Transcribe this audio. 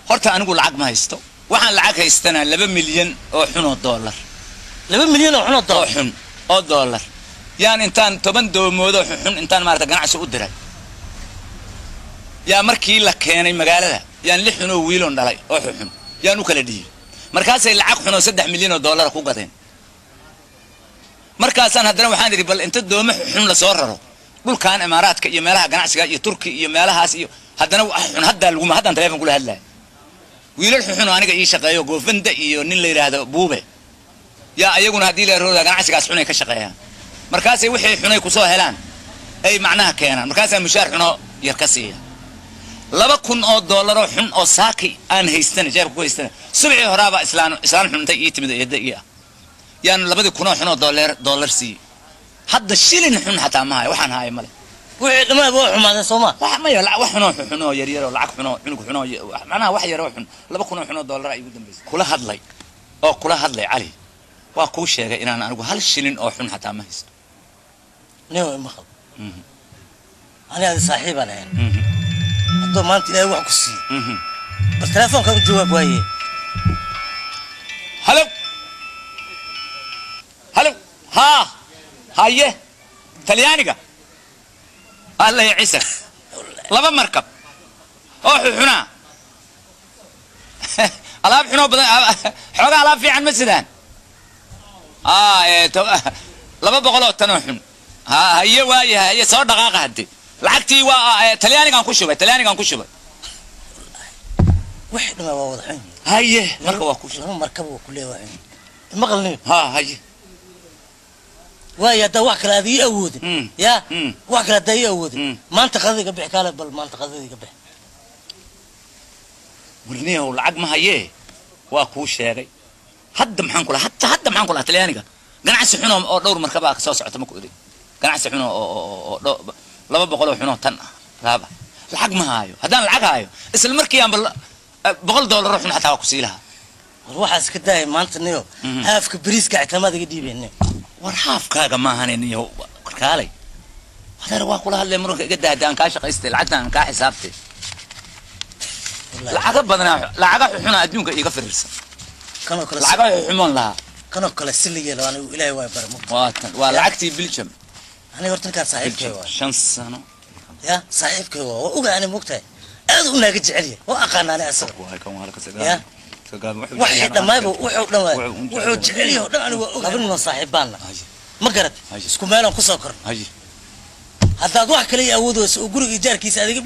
horta anigu lacag ma haysto waxaan lacag haystana 2 milyan oo xun oo dollar 2 milyan oo xun oo dollar xun oo dollar yaan intaan 10 doomoodo xun intaan maarta ganacsi u diray yaa markii la keenay magaalada yaan 6 xun oo wiiloon dhalay oo xun yaan u kala dhiyay markaas ay lacag xun oo 3 milyan oo dollar ku gadeen markaasaan haddana waxaan idhi bal inta doomo xun la soo raro dhulkaan imaaraadka iyo meelaha ganacsiga iyo turki iyo meelahaas iyo haddana xun hadda lagu ma haddaan telefoon kula hadlaa wiilal xun aniga ii shaqeeyo goofanda iyo nin la yiraahdo buube yaa ayaguna hadii la rooda ganacsigaas xun ay ka shaqeeyaan markaas ay wixii xun ay ku soo helaan ay macnaha keenaan markaas ay mushaar xun oo yar ka siiya 2,000 oo dollar oo xun oo saaki aan haystan jeebka ku haystan subaxii horaaba islaan xuntay ii timid eedda ii yaan 2,000 oo xun oo dollar sii hadda shilin xun hataa ma hayo waxaan haay male wixii dhamaa buu xumaadeen Soomaa wax ma yar wax xun oo yar oo lacag xun oo cunug xun oo macnaha wax yar oo xun 2,000 oo xun oo dollar ay ugu dambeysay kula hadlay cali waa ku sheegay inaan anigu hal shilin oo xun hataa ma haysto neew ma khab aniga saaxiibana hadda maanta ilaahay wax ku sii bas telefoonka u jawaab waaye halo ha haye talyaaniga الله يعيسك لبا مركب او حنا alaab xunoo badan xogaa alaab fiican ma sidaan laba boqol oo tan oo xun haye waayahay haye soo dhaqaaqa hadde lacagtii waa talyaanigan ku shubay wax dhama waa wada xun haye marka waa ku shubay markab waa ku leeyahay maqalni haye وايا دا واحد كلا ذي أود يا واحد كلا ذي أود ما أنت خذي قبح كلا بل ما أنت خذي قبح ورنيه والعق ما هيه واكوش شاري حد محنكله حتى محنكله تليانيكا قناعس حنو أو دور مركبة كسوس عتمك ودي قناعس حنو أو لما بقولوا حنو تنا رابع العق ما هايو هذا العق هايو اسم المركيان بقول دولار روح حتى واكسيلها روح اسكتاي ما أنت نيو هافك بريسك اعتماد قديم يعني warxaaf kaaga maahan iyo kaalay hadar waa kula hadlay marka gada hadaan ka shaqaystay lacagtan ka xisaabtay lacaga badan lacaga xuna adduunka iga firirsan kanoo kala lacaga xumoon laha kanoo kala siliyeelo aan ilaahay way barmo waa lacagtii biljam ani hortan ka saaxiibkay waa 5 sano ya saaxiibkay waa ogaani mugtay aad u naaga jecel yahay oo aqaanaani asaga waa kan waa ka sagaa waxay dhamayba wuxuu jecel yahay dhan anigu ogaani saaxiibana ma garad isku meelan ku soo korno haddaad wax kale awoodayso guriga ijaarkiisa adiga